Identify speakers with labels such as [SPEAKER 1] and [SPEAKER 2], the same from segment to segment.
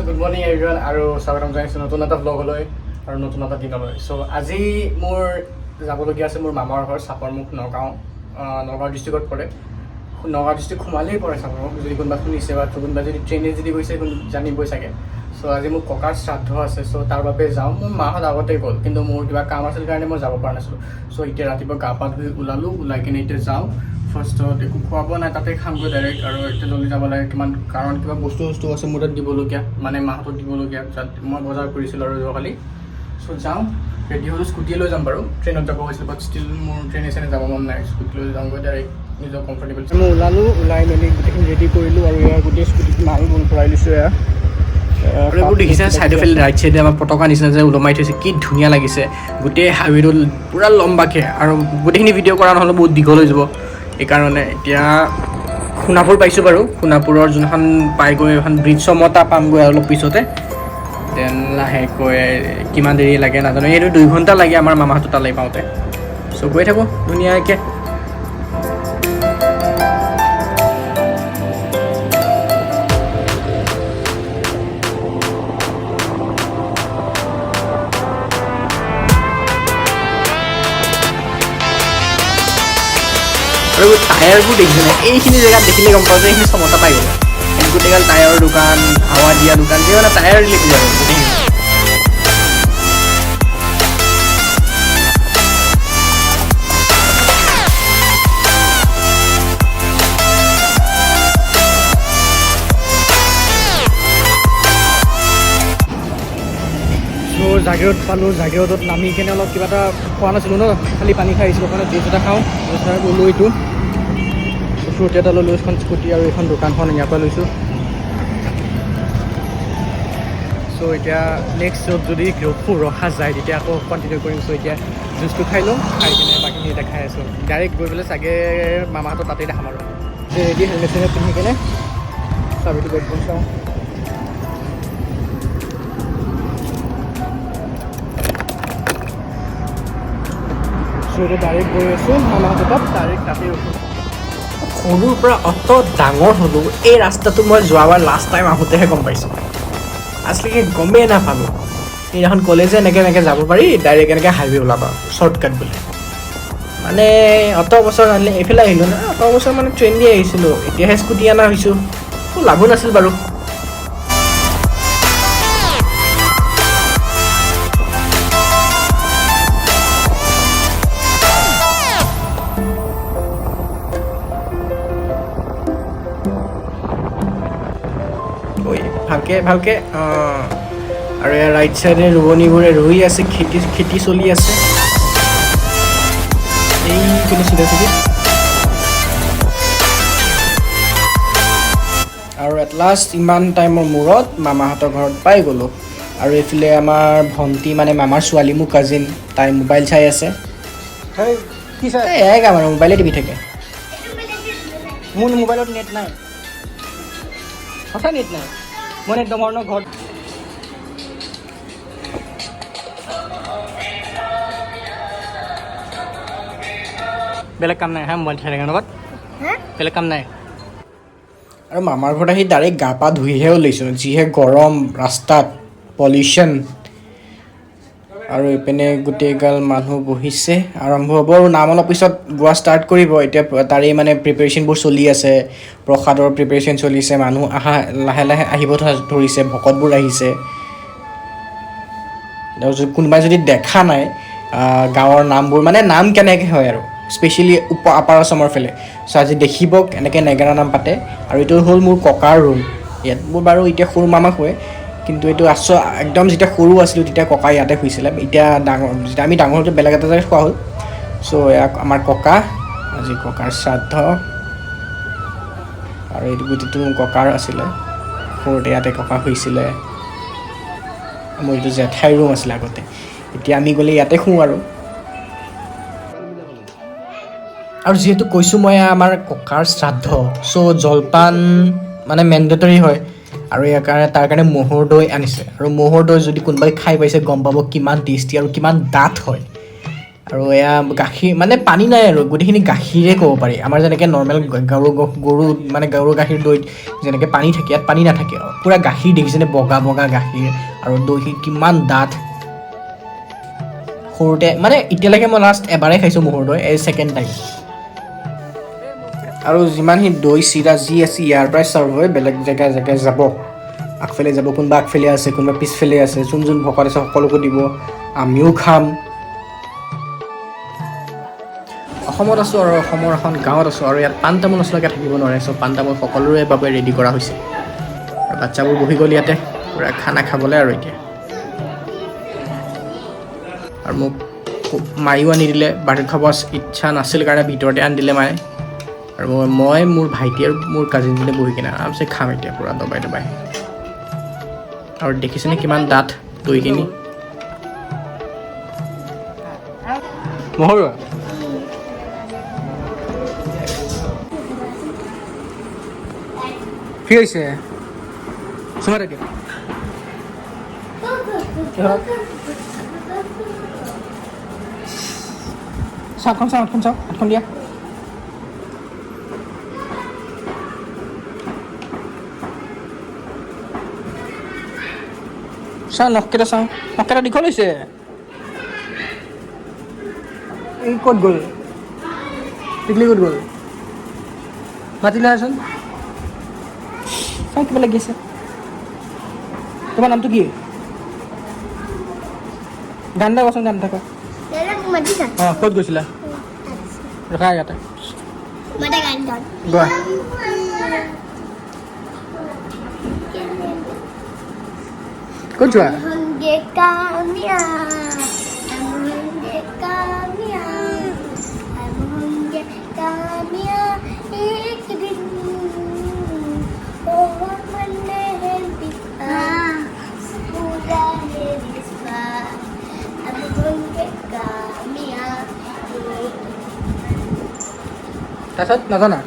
[SPEAKER 1] Good morning everyone আৰু স্বাগতম জনাইছোঁ নতুন এটা ব্লগলৈ আৰু নতুন এটা দিনলৈ। চ' আজি মোৰ যাবলগীয়া আছে মোৰ মামাৰ ঘৰ চাপৰমুখ নগাঁও ডিষ্ট্ৰিক্টত পৰে। নগাঁও ডিষ্ট্ৰিক্ট সোমালেই পৰে চাপৰমুখ, যদি কোনোবা শুনিছে বা কোনোবা যদি ট্ৰেইনে যদি গৈছে জানিবই চাগে। চ' আজি মোৰ ককাৰ শ্ৰাদ্ধ আছে, চ' তাৰ বাবে যাওঁ। মোৰ মাহঁত আগতেই গ'ল, কিন্তু মোৰ কিবা কাম আছিল কাৰণে মই যাব পৰা নাছিলোঁ। চ' এতিয়া ৰাতিপুৱা গা পা ধুই ওলালোঁ, ওলাই কিনে এতিয়া যাওঁ। ফাৰ্ষ্টত একো খোৱা বোৱা নাই, তাতে খামগৈ ডাইৰেক্ট। আৰু এতিয়া জলদি যাব লাগে কাৰণ কিবা বস্তু আছে মোৰ তাত দিবলগীয়া, মানে মাহঁতক দিবলগীয়া। মই বজাৰ কৰিছিলোঁ আৰু যোৱাকালি। চ' যাওঁ, ৰেডি হ'লোঁ। স্কুটিয়ে লৈ যাম বাৰু, ট্ৰেইনত যাব গৈছিলোঁ, বাট ষ্টিল মোৰ ট্ৰেইনে যাব মন নাই। স্কুটি লৈ যাওঁগৈ ডাইৰেক্ট, নিজৰ কমফৰ্টেবল। মই ওলালোঁ, ওলাই মেলি গোটেইখিনি ৰেডি কৰিলোঁ আৰু ইয়াৰ গোটেই স্কুটিত মাল বল ভৰাই লৈছোঁ। আৰু এইবোৰ দেখিছে চাইডৰ ফালে ৰাইট চাইডে আমাৰ পতাকা নিচিনা যে ওলমাই থৈছে, কি ধুনীয়া লাগিছে। গোটেই হাইৱেটো পূৰা লম্বাকৈ, আৰু গোটেইখিনি ভিডিঅ' কৰা নহ'লে বহুত দীঘল হৈ যাব। সেইকাৰণে এতিয়া সোণাপুৰ পাইছোঁ বাৰু। সোণাপুৰৰ যোনখন পাইগৈ এখন ব্ৰিজ চমতা পামগৈ অলপ পিছতে। দেন লাহেকৈ কিমান দেৰি লাগে নাজানো, এইটো 2 ঘণ্টা লাগে আমাৰ মামাহঁতৰ তালৈ পাওঁতে। চ' গৈ থাকোঁ ধুনীয়াকৈ। আৰু টায়াৰবোৰ দেখিছেনে? এইখিনি জেগাত দেখিলে গম পাওঁ যে এইখিনি চমতা পাই গ'ল। গোটেইগাল টায়াৰৰ দোকান, হাৱা দিয়া দোকান, যি মানে টায়াৰ লিখিব আৰু গোটেইখিনি। চ' জাগিৰোড পালোঁ। জাগিৰোডত নামি কিনে অলপ কিবা এটা খোৱা নাছিলোঁ ন, খালি পানী খাই আহিছিলোঁ কাৰণে জুচ এটা খাওঁ। জুচ এটা ল'লোঁ, এইটো ফ্ৰুট এটা ল'লোঁ, এখন স্কুটি আৰু এইখন দোকানখন ইয়াৰ পৰা লৈছোঁ। চ' এতিয়া নেক্সট য'ত যদি ৰখা যায় তেতিয়া আকৌ কণ্টিনিউ কৰিম। চ' এতিয়া জুচটো খাই লওঁ, খাই কিনে বাকীখিনি দেখাই আছোঁ। ডাইৰেক্ট গৈ পেলাই চাগে মামাহঁতৰ তাতেই দেখাম আৰু। ৰেডি হেলমেট চেলমেট পিন্ধি কিনে চাবিটো বেগখন চাওঁ। ডাইৰেক্ট গৈ আছোঁ মামাহঁতৰ তাত, ডাইৰেক্ট তাতেই ৰখোঁ। সৰুৰ পৰা অত ডাঙৰ হ'লোঁ, এই ৰাস্তাটো মই যোৱাবাৰ লাষ্ট টাইম আহোঁতেহে গম পাইছোঁ। আজিলৈকে গমেই নাপালোঁ। সেইদিনাখন ক'লে যে এনেকৈ যাব পাৰি, ডাইৰেক্ট এনেকৈ হাইৱে ওলাবা, শ্বৰ্টকাট বুলি। মানে অত বছৰ জানিলে এইফালে আহিলোঁ না, অত বছৰ মানে ট্ৰেইন দি আহিছিলোঁ, এতিয়াহে স্কুটি অনা হৈছোঁ। লাভো নাছিল বাৰু। ভালকে আৰু ইয়াৰ ৰাইট চাইডে ৰোৱনীবোৰে ৰুই আছে, খেতি চলি আছে। এইপিনে চিধা আৰু এট লাষ্ট ইমান টাইমৰ মূৰত মামাহঁতৰ ঘৰত পাই গ'লোঁ। আৰু এইফালে আমাৰ ভণ্টি, মানে মামাৰ ছোৱালী, মোৰ কাজিন, তাই মোবাইল চাই আছে। এয়াই কাম আৰু, মোবাইলে টিপি থাকে। মোৰ মোবাইলত নেট নাই, সঁচা নেট নাই। মই নেট ডমৰ ঘৰত বেলেগ কাম নাই। হা, মোবাইল চাই থাকে লগত, বেলেগ কাম নাই। আৰু মামাৰ ঘৰত আহি ডাইৰেক্ট গা পা ধুইহে ওলাইছোঁ, যিহে গৰম ৰাস্তাত, পলিউশ্যন। আৰু এইপিনে গোটেইগাল মানুহ বহিছে, আৰম্ভ হ'ব আৰু নাম অলপ পিছত গোৱা ষ্টাৰ্ট কৰিব। এতিয়া তাৰেই মানে প্ৰিপেৰেশ্যনবোৰ চলি আছে, প্ৰসাদৰ প্ৰিপেৰেশ্যন চলিছে, মানুহ লাহে লাহে আহিব ধৰিছে, ভকতবোৰ আহিছে। কোনোবাই যদি দেখা নাই গাঁৱৰ নামবোৰ, মানে নাম কেনেকৈ হয় আৰু স্পেচিয়েলি আপাৰ আছামৰ ফালে, চ' আজি দেখিব এনেকৈ নেগেৰা নাম পাতে। আৰু এইটো হ'ল মোৰ ককাৰ ৰুম। ইয়াত মোৰ বাৰু এতিয়া সৰু মামা শুৱে, কিন্তু এইটো একদম যেতিয়া সৰু আছিলোঁ তেতিয়া ককা ইয়াতে শুইছিলে। এতিয়া যেতিয়া আমি ডাঙৰ হ'লোঁ বেলেগ এটা জেগাত খোৱা হ'ল। চ' ইয়াক আমাৰ ককা, আজি ককাৰ শ্ৰাদ্ধ। আৰু এইটো গোটেইটো মোৰ ককাৰ আছিলে, সৰুতে ইয়াতে ককা শুইছিলে। মোৰ এইটো জেঠাই ৰুম আছিলে আগতে, এতিয়া আমি গ'লে ইয়াতে শুওঁ আৰু যিহেতু কৈছোঁ মই আমাৰ ককাৰ শ্ৰাদ্ধ, চ' জলপান মানে মেণ্ডেটৰী হয়। আৰু তাৰ কাৰণে ম'হৰ দৈ আনিছে। আৰু ম'হৰ দৈ যদি কোনোবাই খাই পাইছে গম পাব কিমান টেষ্টি আৰু কিমান ডাঠ হয়। আৰু এয়া গাখীৰ মানে পানী নাই আৰু গোটেইখিনি গাখীৰে ক'ব পাৰি আমাৰ যেনেকৈ নৰ্মেল গৰু মানে গৰুৰ গাখীৰ দৈত যেনেকৈ পানী থাকে ইয়াত পানী নাথাকে পূৰা গাখীৰ দেখিছেনে বগা বগা গাখীৰ আৰু দৈখিনি কিমান ডাঠ সৰুতে মানে এতিয়ালৈকে মই লাষ্ট এবাৰেই খাইছোঁ ম'হৰ দৈ এই ছেকেণ্ড টাইম আৰু যিমানখিনি দৈ চিৰা যি আছে ইয়াৰ পৰাই চাৰ্ভ হৈ বেলেগ জেগাই যাব আগফালে যাব কোনোবা আগফালে আছে কোনোবা পিছফালে আছে যোন যোন ভকত আছে সকলোকে দিব আমিও খাম অসমত আছোঁ আৰু অসমৰ এখন গাঁৱত আছোঁ আৰু ইয়াত পাণ তামোল নচলাকৈ থাকিব নোৱাৰে চ' পাণ তামোল সকলোৰে বাবে ৰেডি কৰা হৈছে আৰু বাচ্চাবোৰ বহি গ'ল ইয়াতে পূৰা খানা খাবলৈ আৰু এতিয়া আৰু মোক মায়েও আনি দিলে বাহিৰত খাব ইচ্ছা নাছিল কাৰণে ভিতৰতে আনি দিলে মায়ে আৰু মই মোৰ ভাইটি আৰু মোৰ কাজিনজনে বহি কিনে আৰামছে খাম এতিয়া পূৰা দবাই দবাই আৰু দেখিছেনে কিমান ডাঠ দৈখিনি মহৰ কি হৈছে চুমা দিয়ক হাতখন দিয়া নখকেইটা চাওঁ নখকেইটা দীঘল হৈছে এই ক'ত গ'ল টিকলি ক'ত গ'ল মাতিলে আছোন চাওঁ কিবা লাগি আছে তোমাৰ নামটো কি গান এটা কোৱাচোন গান থকা অঁ ক'ত গৈছিলা ৰখা ইয়াতে গোৱা ক'ত যোৱা তাৰপিছত নাজানা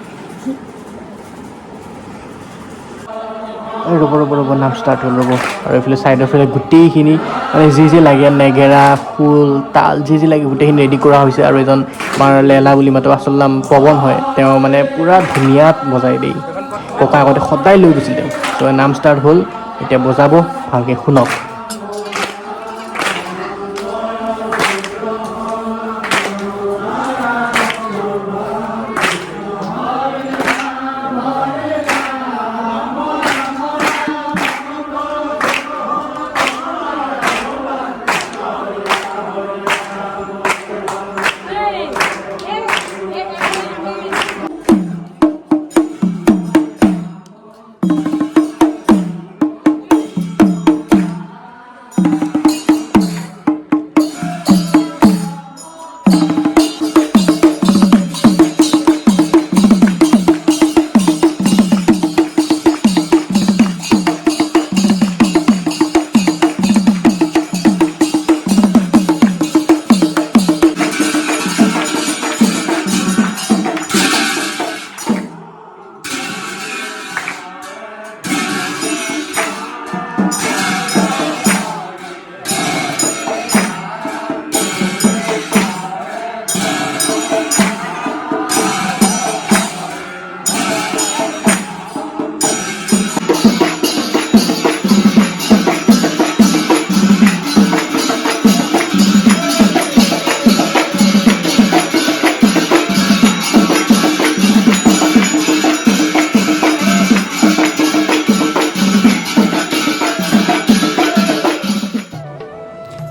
[SPEAKER 1] ৰ'ব নাম ষ্টাৰ্ট হ'ল ৰ'ব আৰু এইফালে ছাইডৰ ফালে গোটেইখিনি মানে যি লাগে নেগেৰা খোল তাল যি লাগে গোটেইখিনি ৰেডি কৰা হৈছে আৰু এজন আমাৰ লেলা বুলি মাতো আচল নাম পৱন হয় তেওঁ মানে পূৰা ধুনীয়া বজাই দেই ককা আগতে সদায় লৈ গৈছিল তেওঁ ত' নাম ষ্টাৰ্ট হ'ল এতিয়া বজাব ভালকৈ শুনক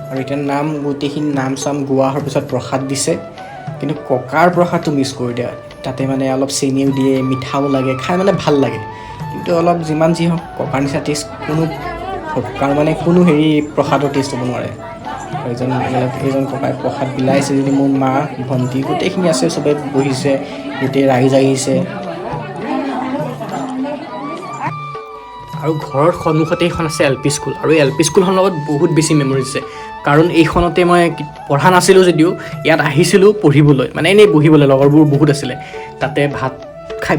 [SPEAKER 1] আৰু এতিয়া নাম গোটেইখিনি নাম চাম গোৱা হোৱাৰ পিছত প্ৰসাদ দিছে কিন্তু ককাৰ প্ৰসাদটো মিছ কৰি দিয়া তাতে মানে অলপ চেনিও দিয়ে মিঠাও লাগে খাই মানে ভাল লাগে কিন্তু অলপ যিমান যি হওক ককাৰ নিচিনা টেষ্ট কোনো হেৰি প্ৰসাদৰ টেষ্ট হ'ব নোৱাৰে এইজন ককাই প্ৰসাদ বিলাইছে যদি মোৰ মা ভণ্টি গোটেইখিনি আছে চবে বহিছে গোটেই ৰাইজ আহিছে আৰু ঘৰৰ সন্মুখতে এইখন আছে এল পি স্কুল আৰু এল পি স্কুলখনৰ লগত বহুত বেছি মেমৰিজ আছে কাৰণ এইখনতে মই পঢ়া নাছিলোঁ যদিও ইয়াত আহিছিলোঁ পঢ়িবলৈ মানে এনেই বহিবলৈ লগৰবোৰ বহুত আছিলে তাতে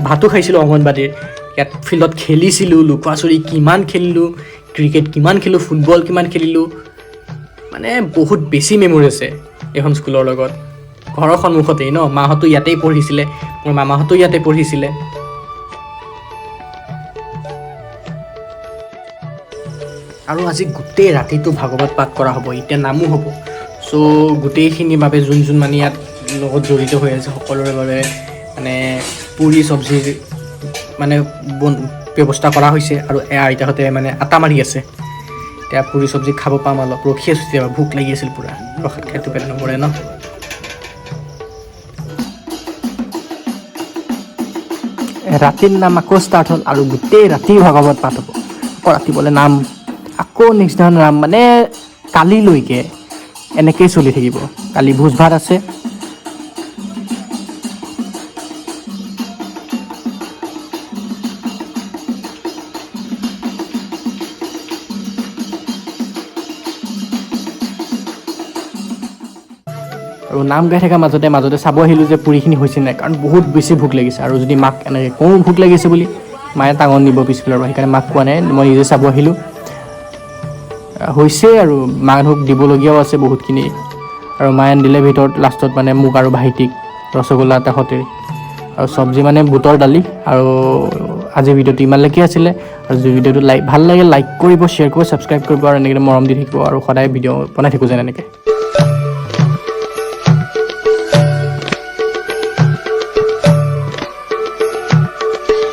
[SPEAKER 1] ভাতো খাইছিলোঁ অংগনবাদীৰ ইয়াত ফিল্ডত খেলিছিলোঁ লুকুৱা চুৰি কিমান খেলিলোঁ ক্ৰিকেট কিমান খেলোঁ ফুটবল কিমান খেলিলোঁ মানে বহুত বেছি মেমৰি আছে এইখন স্কুলৰ লগত ঘৰৰ সন্মুখতেই ন, মাহঁতো ইয়াতেই পঢ়িছিলে, মোৰ মামাহঁতো ইয়াতে পঢ়িছিলে। আৰু আজি গোটেই ৰাতিটো ভাগৱত পাঠ কৰা হ'ব, এতিয়া নামো হ'ব। চ' গোটেইখিনিৰ বাবে যোন মানে ইয়াত লগত জড়িত হৈ আছে সকলোৰে বাবে মানে পুৰি চব্জিৰ মানে ব্যৱস্থা কৰা হৈছে। আৰু আইতাহঁতে মানে আটা মাৰি আছে, এতিয়া পুৰি চব্জি খাব পাম, অলপ ৰখি আছোঁ, তেতিয়া ভোক লাগি আছিল পূৰা, প্ৰসাদ খাইটো পেট নভৰে ন। ৰাতিৰ নাম আকৌ ষ্টাৰ্ট হ'ল আৰু গোটেই ৰাতি ভাগৱত পাঠ হ'ব। আকৌ ৰাতিপুৱালে নাম, আকৌ নেক্সট দিনা নাম, মানে কালিলৈকে এনেকেই চলি থাকিব। কালি ভোজ ভাত আছে। আৰু নাম গাই থকাৰ মাজতে চাব আহিলোঁ যে পুৰিখিনি হৈছে নাই, কাৰণ বহুত বেছি ভোক লাগিছে। আৰু যদি মাক এনেকৈ কওঁ ভোক লাগিছে বুলি, মায়ে টাঙন নিব পিছফালৰ পৰা, সেইকাৰণে মাক কোৱা নাই, মই নিজে চাব আহিলোঁ। হৈছে আৰু মানুহক দিবলগীয়াও আছে বহুতখিনি। আৰু মায়ে দিলে ভিতৰত লাষ্টত মানে মোক আৰু ভাইটিক ৰসগোল্লা এটা সৈতে, আৰু চব্জি মানে বুটৰ দালি। আৰু আজিৰ ভিডিঅ'টো ইমানলৈকে আছিলে। আৰু যদি ভিডিঅ'টো ভাল লাগে লাইক কৰিব, শ্বেয়াৰ কৰিব, ছাবস্ক্ৰাইব কৰিব, আৰু এনেকৈ মৰম দি থাকিব, আৰু সদায় ভিডিঅ' বনাই থাকোঁ যেন এনেকৈ।